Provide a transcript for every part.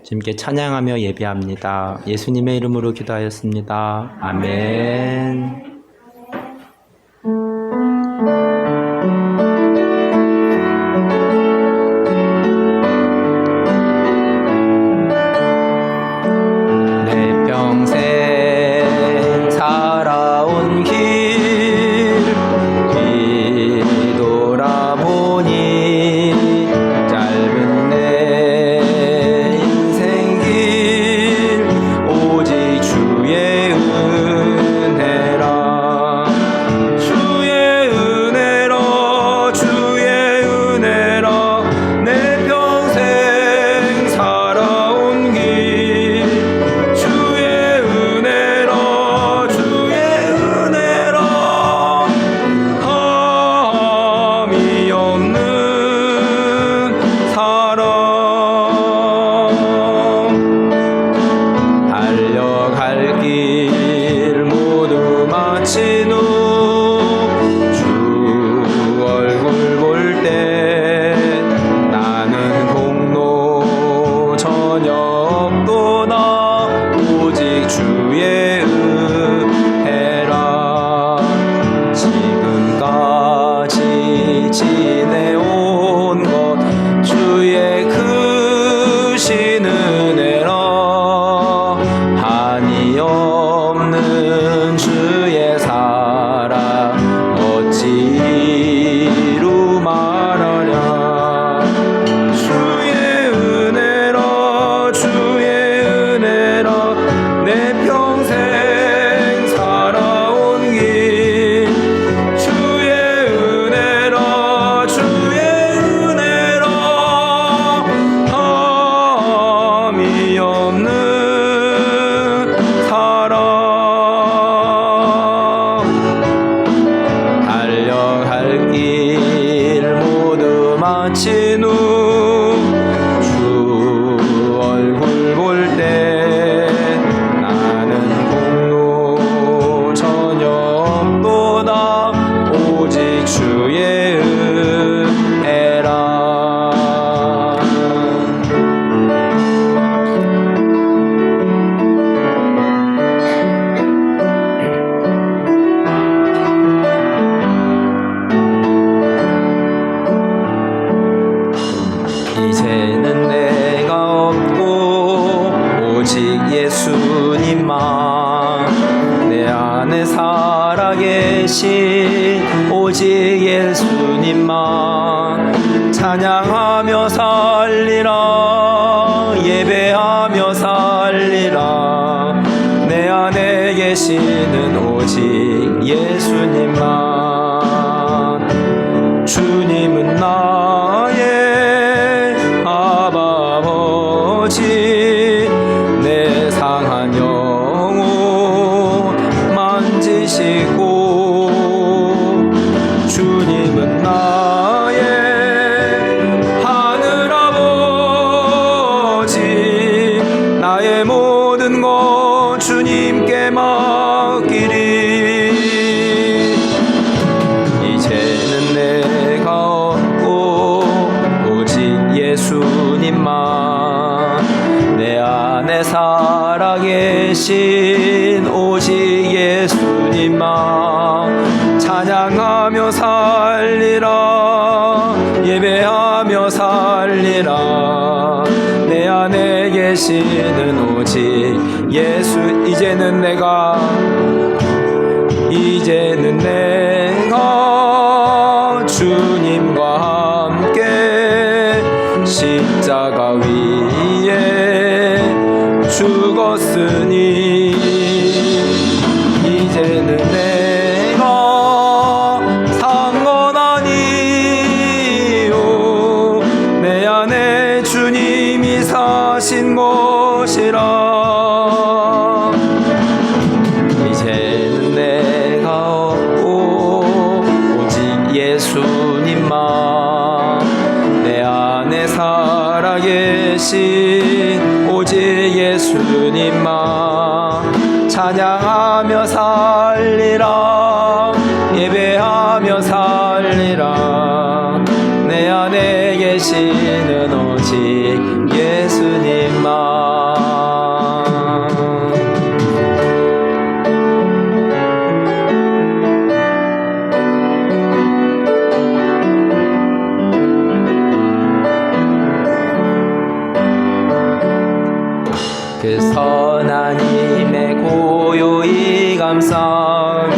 주님께 찬양하며 예배합니다. 예수님의 이름으로 기도하였습니다. 아멘. 이제는 내가 없고 오직 예수님만 내 안에 살아계신 오직 예수님만 찬양하며 살리라 예배하며 살리라 내 안에 계시는 오직 예수님만 주님은 나의 아버지 내 상한 영혼 만지시고 주님은 나의 하늘아버지 나의 모든 것 주님께 맡기리 이제는 내가 없고 오직 예수님만 내 안에 살아계신 오직 예수님만 찬양하며 살리라 예배하며 살리라 내 안에 계시는 오직 예수 이제는 내가 주님과 함께 십자가 위에 죽었으니 이제는 내가 산 건 아니요 내 안에 주님이 사신 것이라 이제는 내가 없고 오직 예수님만 내 안에 살아계신 오직 예수님만 찬양하며 살리라 예배하며 살리라 내 안에 계시는 오직 예수님만 그 선한 힘에 고요히 감사하며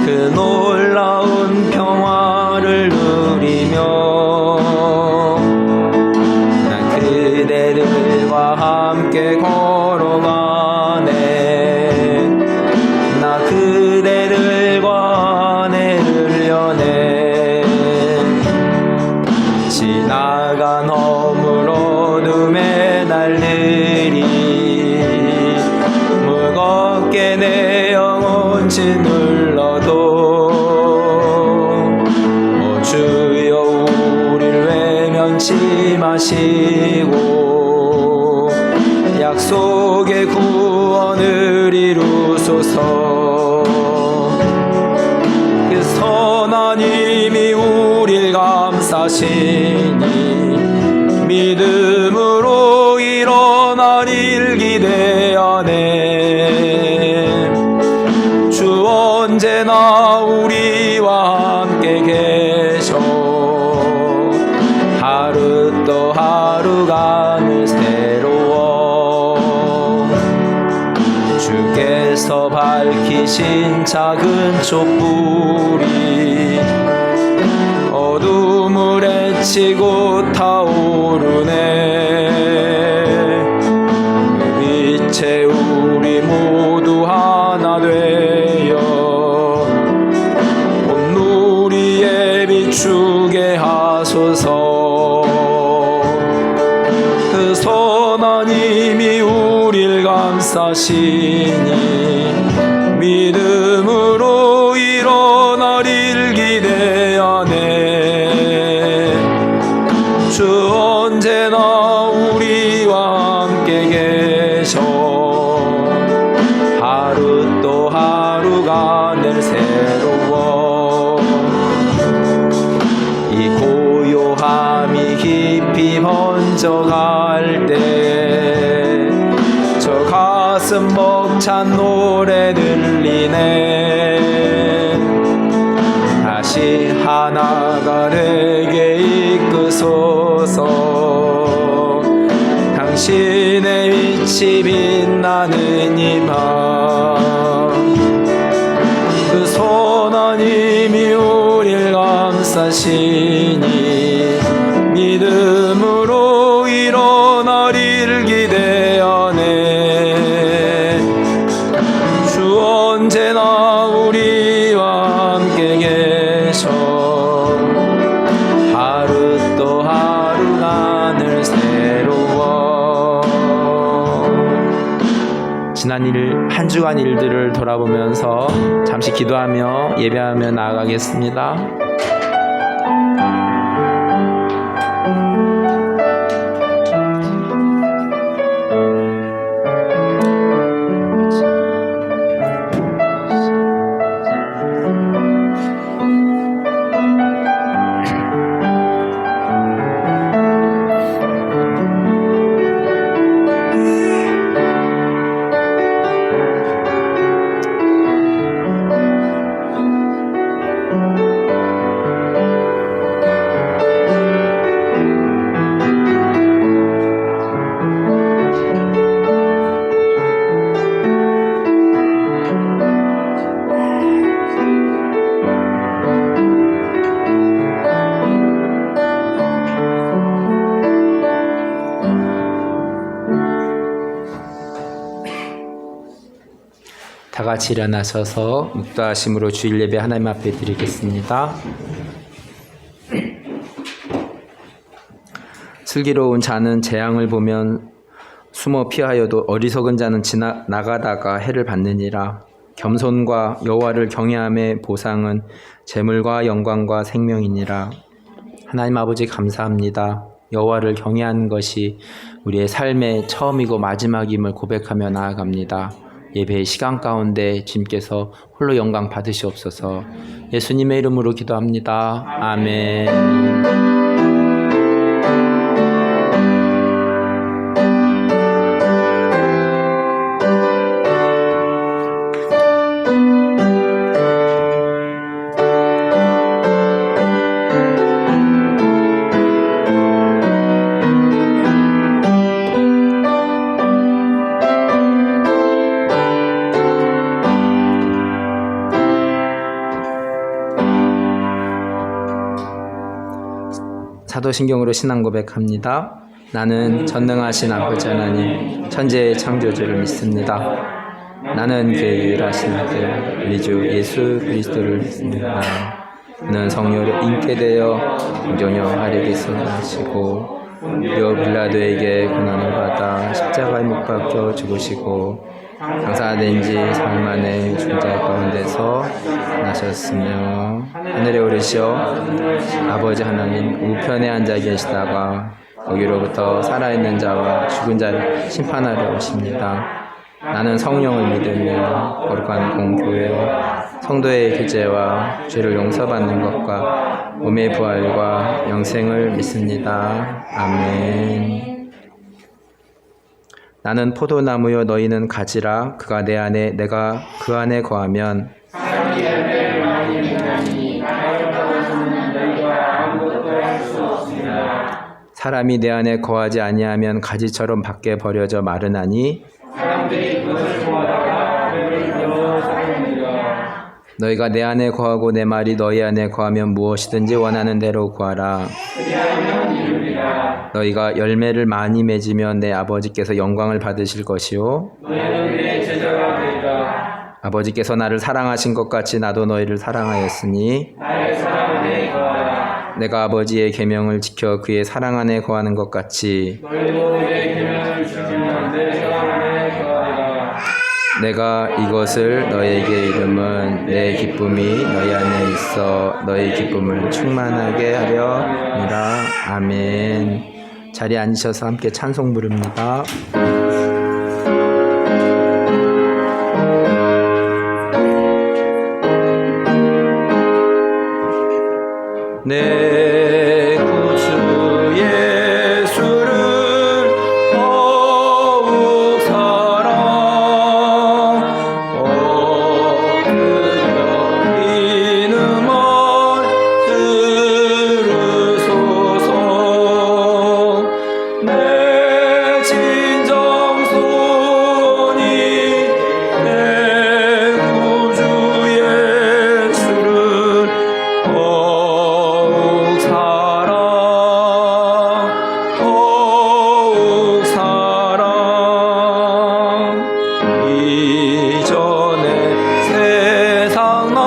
그 놀라운 평화를 누리며 난 그대들과 함께 걸어가네. 나 그대들과 안해를 여네. 지나간 허물 어둠의 날들이 무겁게 내 영혼 짓눌러도 주여 우릴 외면치 마시고 약속의 구원을 이루소서. 그 선한 힘이 우릴 감싸시니 믿음으로 일어나릴 기대하네. 주 언제나 우리와 함께 계셔 하루 또 하루가 늘 새로워. 주께서 밝히신 작은 촛불이 어둠을 헤치고 타오르네. 그 빛에 우리 모두 하나 되어 온누리에 비추게 하소서. 그 선한 힘이 우릴 감싸시니 믿음으로 일어나릴 기대하네. 주 언제나 우리와 함께 계셔 하루 또 하루가 늘 새로워. 이 고요함이 깊이 번져갈 때 저 가슴 벅찬 노래 들리네. 다시 하나가 되게 이끄소서. 당신의 빛이 빛나는 이맘 그 선한 힘이 우릴 감싸시니 믿음으로 일어나릴 기대하네. 주 언제나 우리와 함께 계셔 하루 또 하루가 늘 새로워. 지난 한 주간 일들을 돌아보면서 잠시 기도하며 예배하며 나아가겠습니다. 다 같이 일어나셔서 묵도하심으로 주일 예배 하나님 앞에 드리겠습니다. 슬기로운 자는 재앙을 보면 숨어 피하여도 어리석은 자는 지나가다가 해를 받느니라. 겸손과 여호와를 경외함의 보상은 재물과 영광과 생명이니라. 하나님 아버지 감사합니다. 여호와를 경외하는 것이 우리의 삶의 처음이고 마지막임을 고백하며 나아갑니다. 예배의 시간 가운데 주님께서 홀로 영광 받으시옵소서. 예수님의 이름으로 기도합니다. 아멘. 사도신경으로 신앙 고백합니다. 나는 전능하신 아버지 하나님 천지의 창조주를 믿습니다. 나는 그의 유일하신 아들 우리 주 예수 그리스도를 믿습니다. 그는 성령으로 잉태되어 공정녀 마리아에게서 나시고 요 빌라도에게 고난을 받아 십자가에 못 박혀 죽으시고 장사된 지 사흘 만에 죽은 자 가운데서 나셨으며 하늘에 오르시어 아버지 하나님 우편에 앉아 계시다가 거기로부터 살아있는 자와 죽은 자를 심판하러 오십니다. 나는 성령을 믿으며 거룩한 공교회와 성도의 교제와 죄를 용서받는 것과 몸의 부활과 영생을 믿습니다. 아멘. 나는 포도나무요 너희는 가지라. 그가 내 안에 내가 그 안에 거하면 사람이 내 안에 거하지 아니하면 가지처럼 밖에 버려져 마르나니 너희가 내 안에 거하고 내 말이 너희 안에 거하면 무엇이든지 원하는 대로 구하라. 너희가 열매를 많이 맺으면 내 아버지께서 영광을 받으실 것이요 아버지께서 나를 사랑하신 것 같이 나도 너희를 사랑하였으니 내가 아버지의 계명을 지켜 그의 사랑 안에 거하는 것 같이 내가 이것을 너희에게 이름은 내 기쁨이 너희 안에 있어 너희 기쁨을 충만하게 하려니라. 아멘. 자리에 앉으셔서 함께 찬송 부릅니다. 내 구주 예수를 더욱 사랑 얻으려 믿음을 들으소서. 내 진정손이 내 구주 예수를 더욱 사랑 이전에 세상 나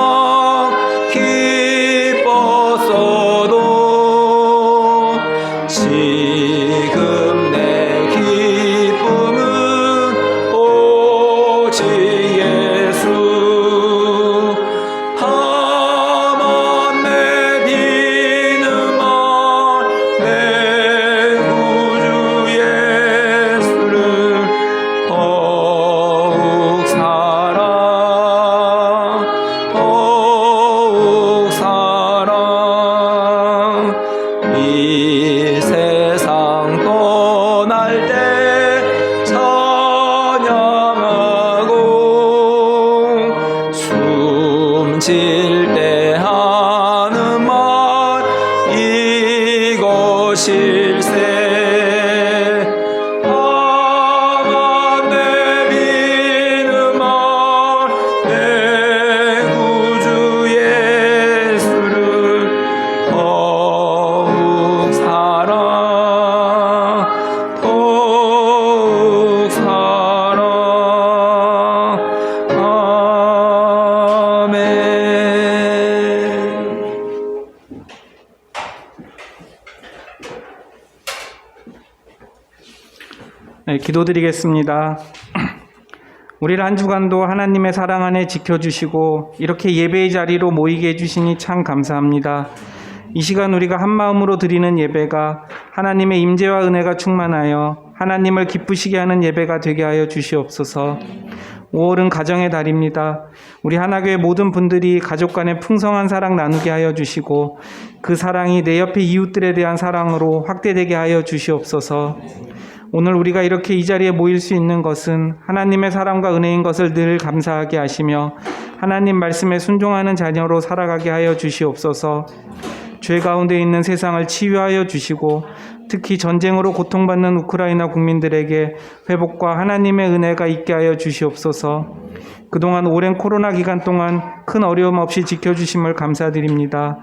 기뻤어도 지금 내 기쁨은 오직 예수. 다만 내 믿음아 내 구주 예수를 더욱 사랑 이 세상 떠날 때 찬양하고 숨질 때 하는 말 이것일세. 다만 내 믿음아 내 구주 예수를 더욱 사랑 네, 기도드리겠습니다. 우리를 한 주간도 하나님의 사랑 안에 지켜주시고 이렇게 예배의 자리로 모이게 해주시니 참 감사합니다. 이 시간 우리가 한 마음으로 드리는 예배가 하나님의 임재와 은혜가 충만하여 하나님을 기쁘시게 하는 예배가 되게 하여 주시옵소서. 5월은 가정의 달입니다. 우리 하나교회 모든 분들이 가족 간의 풍성한 사랑 나누게 하여 주시고 그 사랑이 내 옆에 이웃들에 대한 사랑으로 확대되게 하여 주시옵소서. 오늘 우리가 이렇게 이 자리에 모일 수 있는 것은 하나님의 사랑과 은혜인 것을 늘 감사하게 하시며 하나님 말씀에 순종하는 자녀로 살아가게 하여 주시옵소서. 죄 가운데 있는 세상을 치유하여 주시고 특히 전쟁으로 고통받는 우크라이나 국민들에게 회복과 하나님의 은혜가 있게 하여 주시옵소서. 그동안 오랜 코로나 기간 동안 큰 어려움 없이 지켜주심을 감사드립니다.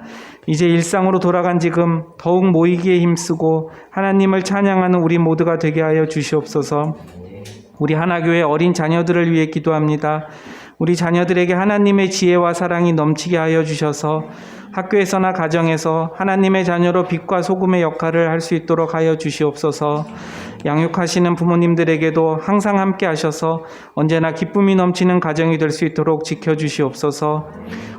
이제 일상으로 돌아간 지금 더욱 모이기에 힘쓰고 하나님을 찬양하는 우리 모두가 되게 하여 주시옵소서. 우리 하나교회 어린 자녀들을 위해 기도합니다. 우리 자녀들에게 하나님의 지혜와 사랑이 넘치게 하여 주셔서 학교에서나 가정에서 하나님의 자녀로 빛과 소금의 역할을 할 수 있도록 하여 주시옵소서. 양육하시는 부모님들에게도 항상 함께 하셔서 언제나 기쁨이 넘치는 가정이 될 수 있도록 지켜주시옵소서.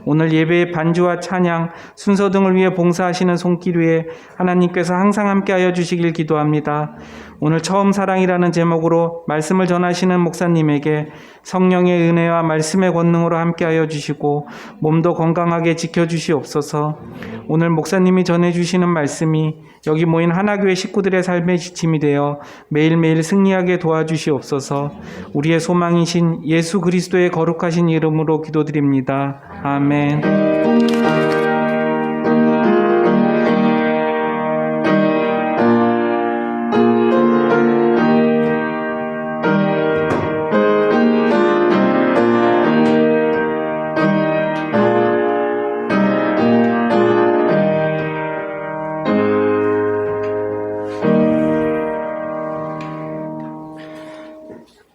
오늘 예배의 반주와 찬양, 순서 등을 위해 봉사하시는 손길 위에 하나님께서 항상 함께 하여 주시길 기도합니다. 오늘 처음 사랑이라는 제목으로 말씀을 전하시는 목사님에게 성령의 은혜와 말씀의 권능으로 함께 하여 주시고 몸도 건강하게 지켜주시옵소서. 오늘 목사님이 전해주시는 말씀이 여기 모인 하나교회 식구들의 삶의 지침이 되어 매일매일 승리하게 도와주시옵소서. 우리의 소망이신 예수 그리스도의 거룩하신 이름으로 기도드립니다. 아멘.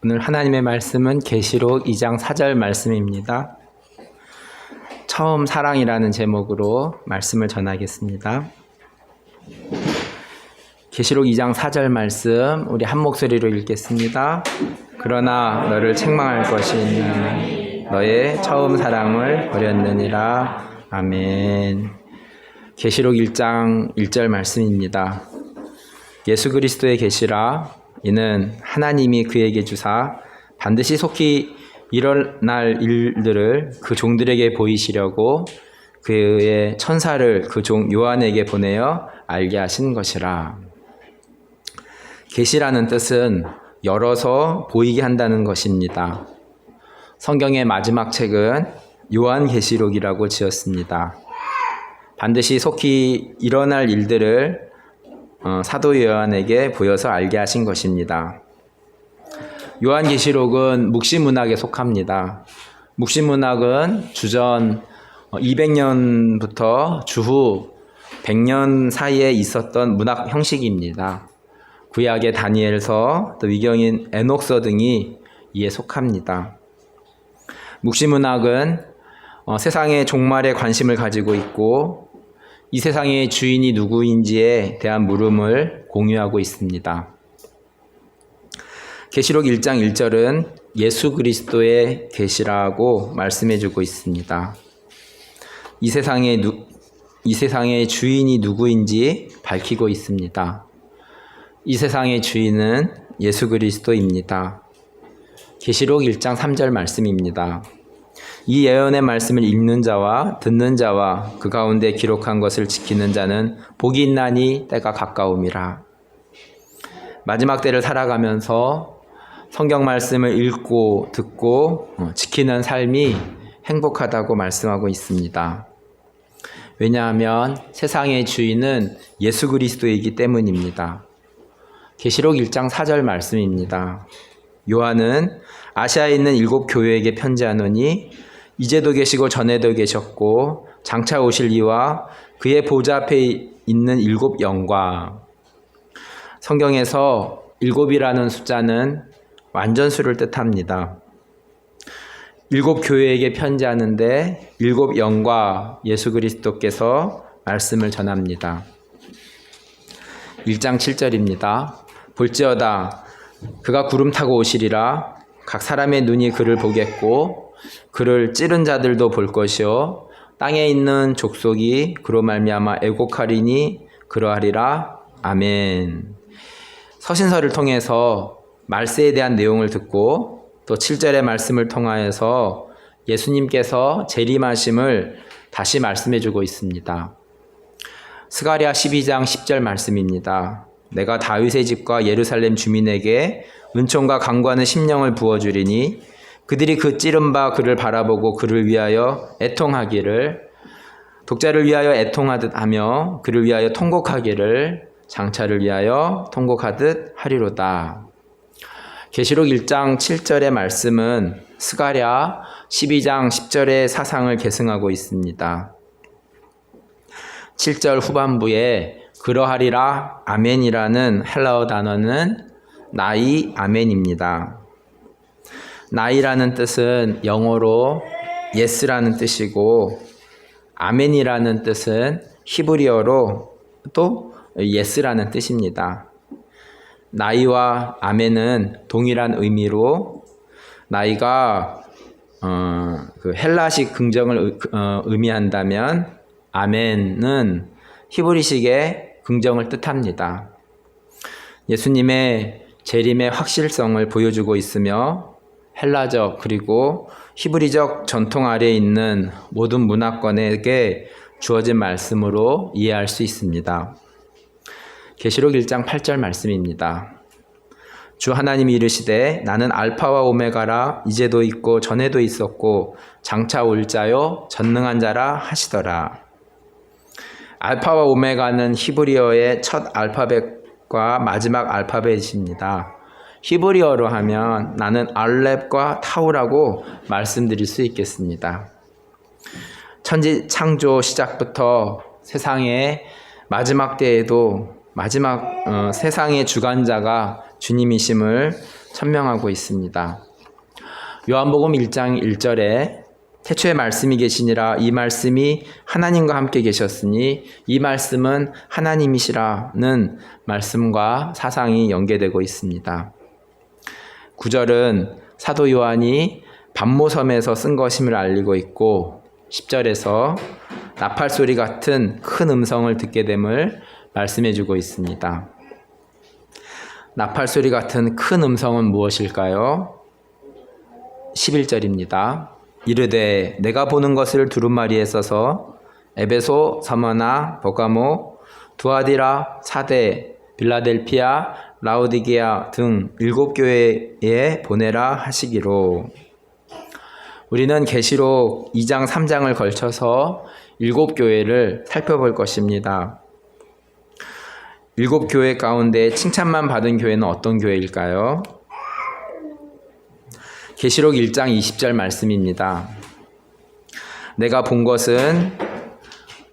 오늘 하나님의 말씀은 계시록 2장 4절 말씀입니다. 처음 사랑이라는 제목으로 말씀을 전하겠습니다. 계시록 2장 4절 말씀 우리 한 목소리로 읽겠습니다. 그러나 너를 책망할 것이 있나니 너의 처음 사랑을 버렸느니라. 아멘. 계시록 1장 1절 말씀입니다. 예수 그리스도의 계시라 이는 하나님이 그에게 주사 반드시 속히 일어날 일들을 그 종들에게 보이시려고 그의 천사를 그 종 요한에게 보내어 알게 하신 것이라. 계시라는 뜻은 열어서 보이게 한다는 것입니다. 성경의 마지막 책은 요한계시록이라고 지었습니다. 반드시 속히 일어날 일들을 사도 요한에게 보여서 알게 하신 것입니다. 요한계시록은 묵시문학에 속합니다. 묵시문학은 주전 200년부터 주후 100년 사이에 있었던 문학 형식입니다. 구약의 다니엘서, 또 위경인 에녹서 등이 이에 속합니다. 묵시문학은 세상의 종말에 관심을 가지고 있고 이 세상의 주인이 누구인지에 대한 물음을 공유하고 있습니다. 계시록 1장 1절은 예수 그리스도의 계시라고 말씀해주고 있습니다. 이 세상의 주인이 누구인지 밝히고 있습니다. 이 세상의 주인은 예수 그리스도입니다. 계시록 1장 3절 말씀입니다. 이 예언의 말씀을 읽는 자와 듣는 자와 그 가운데 기록한 것을 지키는 자는 복이 있나니 때가 가까움이라. 마지막 때를 살아가면서 성경 말씀을 읽고 듣고 지키는 삶이 행복하다고 말씀하고 있습니다. 왜냐하면 세상의 주인은 예수 그리스도이기 때문입니다. 계시록 1장 4절 말씀입니다. 요한은 아시아에 있는 7 교회에게 편지하노니 이제도 계시고 전에도 계셨고 장차 오실 이와 그의 보좌 앞에 있는 7 영과. 성경에서 7이라는 숫자는 완전수를 뜻합니다. 7 교회에게 편지하는데 7 영과 예수 그리스도께서 말씀을 전합니다. 1장 7절입니다. 볼지어다 그가 구름 타고 오시리라. 각 사람의 눈이 그를 보겠고 그를 찌른 자들도 볼 것이요 땅에 있는 족속이 그로 말미암아 애곡하리니 그러하리라. 아멘. 서신서를 통해서 말세에 대한 내용을 듣고 또 7절의 말씀을 통하여서 예수님께서 재림하심을 다시 말씀해주고 있습니다. 스가랴 12장 10절 말씀입니다. 내가 다윗의 집과 예루살렘 주민에게 은총과 강구하는 심령을 부어주리니 그들이 그 찌른 바 그를 바라보고 그를 위하여 애통하기를, 독자를 위하여 애통하듯 하며 그를 위하여 통곡하기를, 장차를 위하여 통곡하듯 하리로다. 계시록 1장 7절의 말씀은 스가랴 12장 10절의 사상을 계승하고 있습니다. 7절 후반부에 그러하리라 아멘이라는 헬라어 단어는 나이 아멘입니다. 나이라는 뜻은 영어로 yes라는 뜻이고 아멘이라는 뜻은 히브리어로 또 yes라는 뜻입니다. 나이와 아멘은 동일한 의미로 나이가 그 헬라식 긍정을 의미한다면 아멘은 히브리식의 긍정을 뜻합니다. 예수님의 재림의 확실성을 보여주고 있으며 헬라적 그리고 히브리적 전통 아래에 있는 모든 문화권에게 주어진 말씀으로 이해할 수 있습니다. 계시록 1장 8절 말씀입니다. 주 하나님이 이르시되 나는 알파와 오메가라 이제도 있고 전에도 있었고 장차 올 자요 전능한 자라 하시더라. 알파와 오메가는 히브리어의 첫 알파벳과 마지막 알파벳입니다. 히브리어로 하면 나는 알렙과 타우라고 말씀드릴 수 있겠습니다. 천지 창조 시작부터 세상의 마지막 때에도 세상의 주관자가 주님이심을 천명하고 있습니다. 요한복음 1장 1절에 태초에 말씀이 계시니라 이 말씀이 하나님과 함께 계셨으니 이 말씀은 하나님이시라는 말씀과 사상이 연계되고 있습니다. 9절은 사도 요한이 반모섬에서 쓴 것임을 알리고 있고 10절에서 나팔 소리 같은 큰 음성을 듣게 됨을 말씀해주고 있습니다. 나팔 소리 같은 큰 음성은 무엇일까요? 11절입니다. 이르되 내가 보는 것을 두루마리에 써서 에베소, 서머나, 버가모, 두아디라, 사데, 빌라델피아, 라오디게아 등 7교회에 보내라 하시기로. 우리는 계시록 2장 3장을 걸쳐서 7교회를 살펴볼 것입니다. 7교회 가운데 칭찬만 받은 교회는 어떤 교회일까요? 계시록 1장 20절 말씀입니다. 내가 본 것은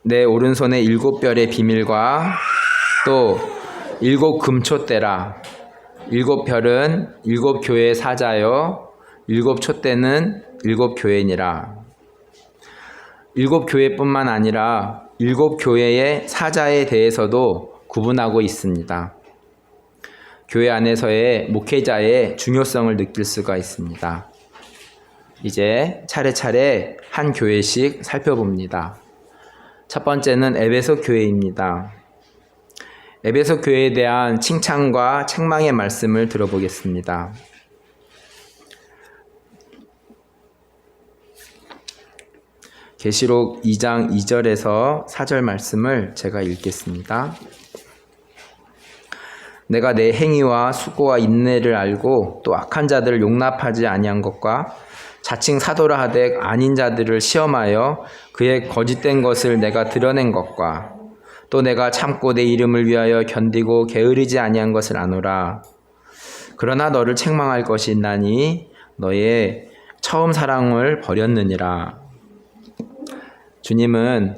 내 오른손에 7별의 비밀과 또 7 금촛대라. 7별은 7교회의 사자요 7 촛대는 7 교회니라. 7 교회뿐만 아니라 7 교회의 사자에 대해서도 구분하고 있습니다. 교회 안에서의 목회자의 중요성을 느낄 수가 있습니다. 이제 차례차례 한 교회씩 살펴봅니다. 첫 번째는 에베소 교회입니다. 에베소 교회에 대한 칭찬과 책망의 말씀을 들어보겠습니다. 계시록 2장 2절에서 4절 말씀을 제가 읽겠습니다. 내가 내 행위와 수고와 인내를 알고 또 악한 자들을 용납하지 아니한 것과 자칭 사도라 하되 아닌 자들을 시험하여 그의 거짓된 것을 내가 드러낸 것과 또 내가 참고 내 이름을 위하여 견디고 게으르지 아니한 것을 아노라. 그러나 너를 책망할 것이 있나니 너의 처음 사랑을 버렸느니라. 주님은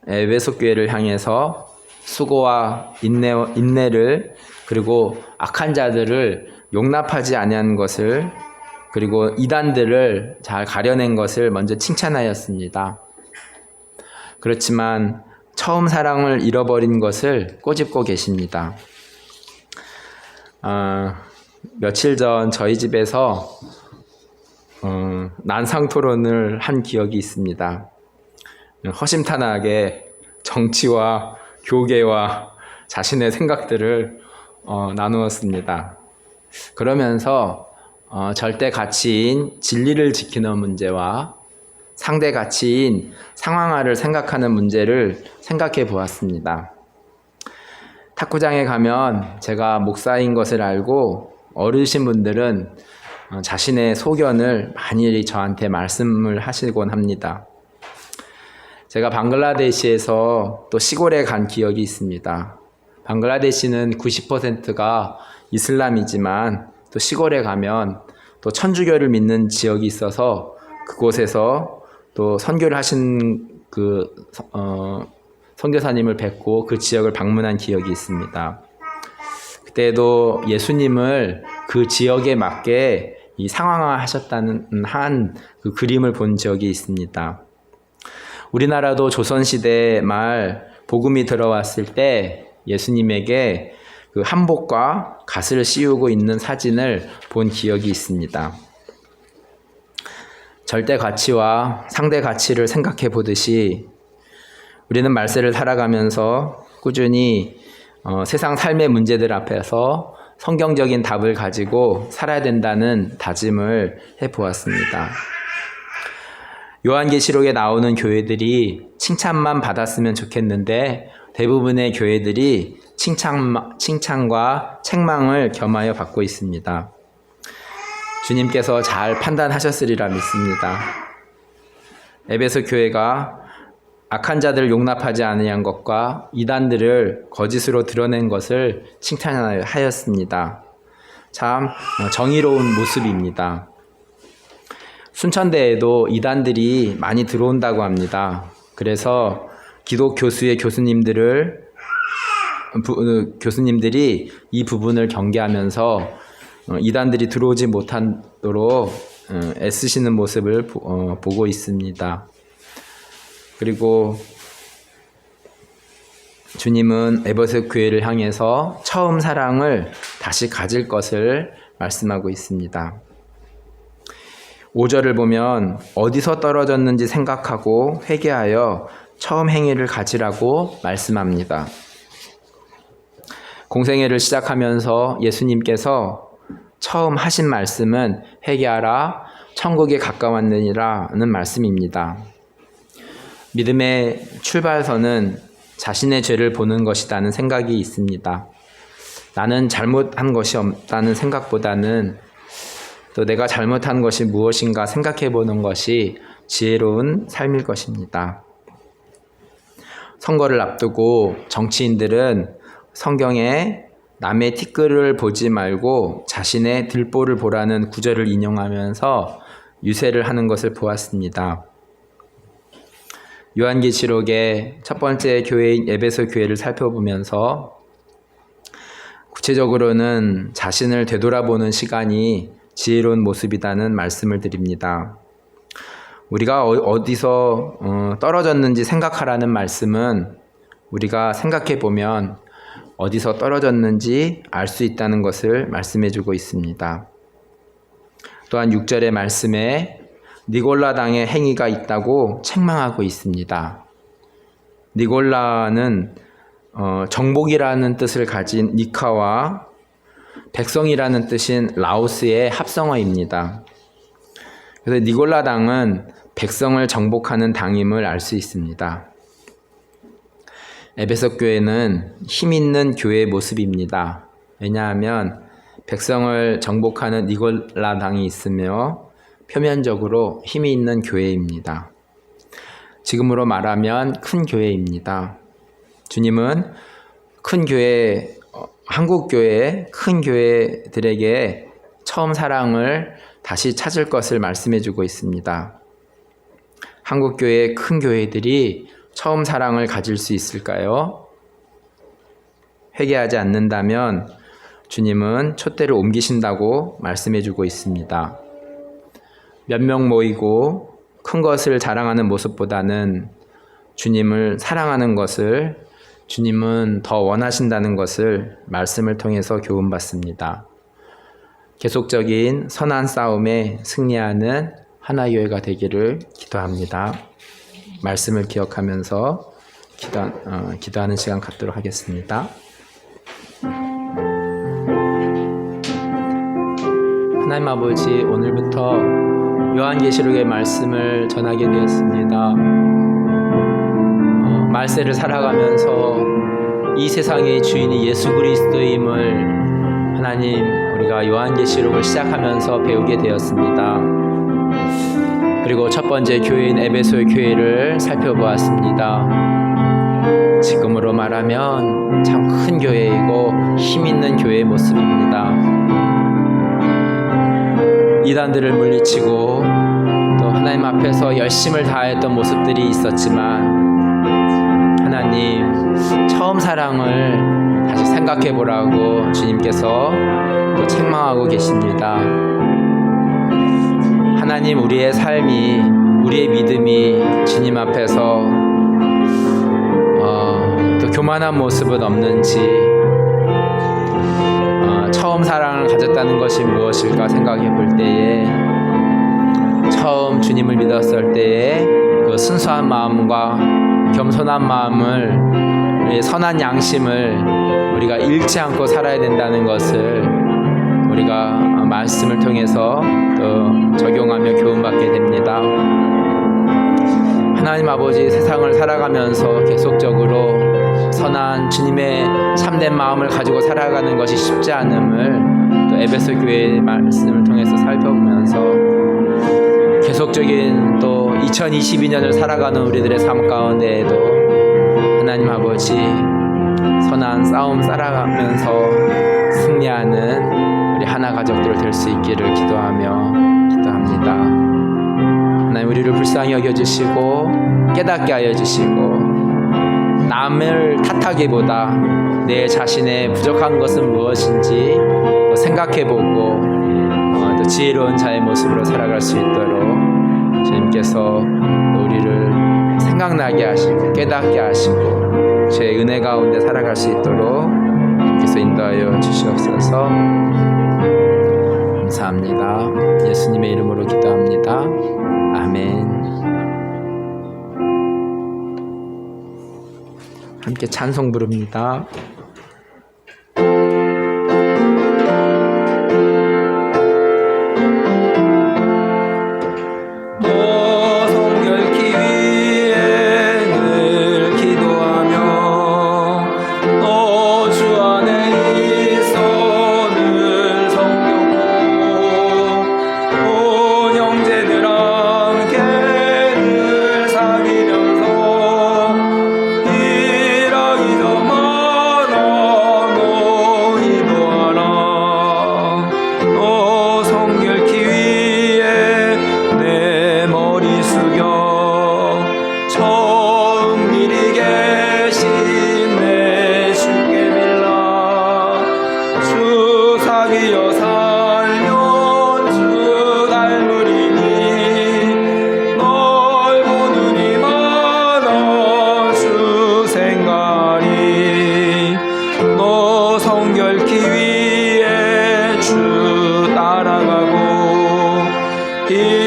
에베소 교회를 향해서 수고와 인내를 그리고 악한 자들을 용납하지 아니한 것을 그리고 이단들을 잘 가려낸 것을 먼저 칭찬하였습니다. 그렇지만 처음 사랑을 잃어버린 것을 꼬집고 계십니다. 며칠 전 저희 집에서 난상 토론을 한 기억이 있습니다. 허심탄회하게 정치와 교계와 자신의 생각들을 나누었습니다. 그러면서 절대 가치인 진리를 지키는 문제와 상대 가치인 상황화를 생각하는 문제를 생각해 보았습니다. 탁구장에 가면 제가 목사인 것을 알고 어르신분들은 자신의 소견을 많이 저한테 말씀을 하시곤 합니다. 제가 방글라데시에서 또 시골에 간 기억이 있습니다. 방글라데시는 90%가 이슬람이지만 또 시골에 가면 또 천주교를 믿는 지역이 있어서 그곳에서 또 선교를 하신 선교사님을 뵙고 그 지역을 방문한 기억이 있습니다. 그때도 예수님을 그 지역에 맞게 이 상황화하셨다는 그 그림을 본 적이 있습니다. 우리나라도 조선시대 말 복음이 들어왔을 때 예수님에게 그 한복과 갓을 씌우고 있는 사진을 본 기억이 있습니다. 절대 가치와 상대 가치를 생각해 보듯이 우리는 말세를 살아가면서 꾸준히 세상 삶의 문제들 앞에서 성경적인 답을 가지고 살아야 된다는 다짐을 해보았습니다. 요한계시록에 나오는 교회들이 칭찬만 받았으면 좋겠는데 대부분의 교회들이 칭찬과 책망을 겸하여 받고 있습니다. 주님께서 잘 판단하셨으리라 믿습니다. 에베소 교회가 악한 자들을 용납하지 아니한 것과 이단들을 거짓으로 드러낸 것을 칭찬하였습니다. 참 정의로운 모습입니다. 순천대에도 이단들이 많이 들어온다고 합니다. 그래서 기독 교수의 교수님들이 이 부분을 경계하면서 이단들이 들어오지 못하도록 애쓰시는 모습을 보고 있습니다. 그리고 주님은 에베소 교회를 향해서 처음 사랑을 다시 가질 것을 말씀하고 있습니다. 5절을 보면 어디서 떨어졌는지 생각하고 회개하여 처음 행위를 가지라고 말씀합니다. 공생애를 시작하면서 예수님께서 처음 하신 말씀은 회개하라 천국에 가까웠느니라는 말씀입니다. 믿음의 출발선은 자신의 죄를 보는 것이라는 생각이 있습니다. 나는 잘못한 것이 없다는 생각보다는 또 내가 잘못한 것이 무엇인가 생각해 보는 것이 지혜로운 삶일 것입니다. 선거를 앞두고 정치인들은 성경에 남의 티끌을 보지 말고 자신의 들보를 보라는 구절을 인용하면서 유세를 하는 것을 보았습니다. 요한계시록의 첫 번째 교회인 에베소 교회를 살펴보면서 구체적으로는 자신을 되돌아보는 시간이 지혜로운 모습이라는 말씀을 드립니다. 우리가 어디서 떨어졌는지 생각하라는 말씀은 우리가 생각해 보면 어디서 떨어졌는지 알 수 있다는 것을 말씀해 주고 있습니다. 또한 6절의 말씀에 니골라당의 행위가 있다고 책망하고 있습니다. 니골라는 정복이라는 뜻을 가진 니카와 백성이라는 뜻인 라오스의 합성어입니다. 그래서 니골라당은 백성을 정복하는 당임을 알 수 있습니다. 에베소 교회는 힘 있는 교회의 모습입니다. 왜냐하면 백성을 정복하는 니골라당이 있으며 표면적으로 힘이 있는 교회입니다. 지금으로 말하면 큰 교회입니다. 주님은 큰 교회, 한국 교회, 큰 교회들에게 처음 사랑을 다시 찾을 것을 말씀해 주고 있습니다. 한국 교회의 큰 교회들이 처음 사랑을 가질 수 있을까요? 회개하지 않는다면 주님은 촛대를 옮기신다고 말씀해 주고 있습니다. 몇 명 모이고 큰 것을 자랑하는 모습보다는 주님을 사랑하는 것을 주님은 더 원하신다는 것을 말씀을 통해서 교훈받습니다. 계속적인 선한 싸움에 승리하는 하나교회가 되기를 기도합니다. 말씀을 기억하면서 기도하는 시간 갖도록 하겠습니다. 하나님 아버지, 오늘부터 요한계시록의 말씀을 전하게 되었습니다. 말세를 살아가면서 이 세상의 주인이 예수 그리스도임을 하나님, 우리가 요한계시록을 시작하면서 배우게 되었습니다. 그리고 첫 번째 교회인 에베소 교회를 살펴보았습니다. 지금으로 말하면 참 큰 교회이고 힘 있는 교회의 모습입니다. 이단들을 물리치고 또 하나님 앞에서 열심을 다했던 모습들이 있었지만 하나님 처음 사랑을 다시 생각해 보라고 주님께서 또 책망하고 계십니다. 하나님, 우리의 삶이, 우리의 믿음이 주님 앞에서 또 교만한 모습은 없는지, 처음 사랑을 가졌다는 것이 무엇일까 생각해 볼 때에, 처음 주님을 믿었을 때에 그 순수한 마음과 겸손한 마음을, 우리의 선한 양심을 우리가 잃지 않고 살아야 된다는 것을 우리가 말씀을 통해서 또 적용하며 교훈받게 됩니다. 하나님 아버지, 세상을 살아가면서 계속적으로 선한 주님의 참된 마음을 가지고 살아가는 것이 쉽지 않음을 또 에베소 교회의 말씀을 통해서 살펴보면서 계속적인 또 2022년을 살아가는 우리들의 삶 가운데에도 하나님 아버지 선한 싸움 살아가면서 승리하는 우리 하나 가족들 될 수 있기를 기도합니다. 하나님, 우리를 불쌍히 여겨주시고 깨닫게 하여 주시고 남을 탓하기보다 내 자신의 부족한 것은 무엇인지 생각해보고 또 지혜로운 자의 모습으로 살아갈 수 있도록 주님께서 우리를 생각나게 하시고 깨닫게 하시고 주의 은혜 가운데 살아갈 수 있도록 주님께서 인도하여 주시옵소서. 감사합니다. 예수님의 이름으로 기도합니다. 아멘. 함께 찬송 부릅니다. 이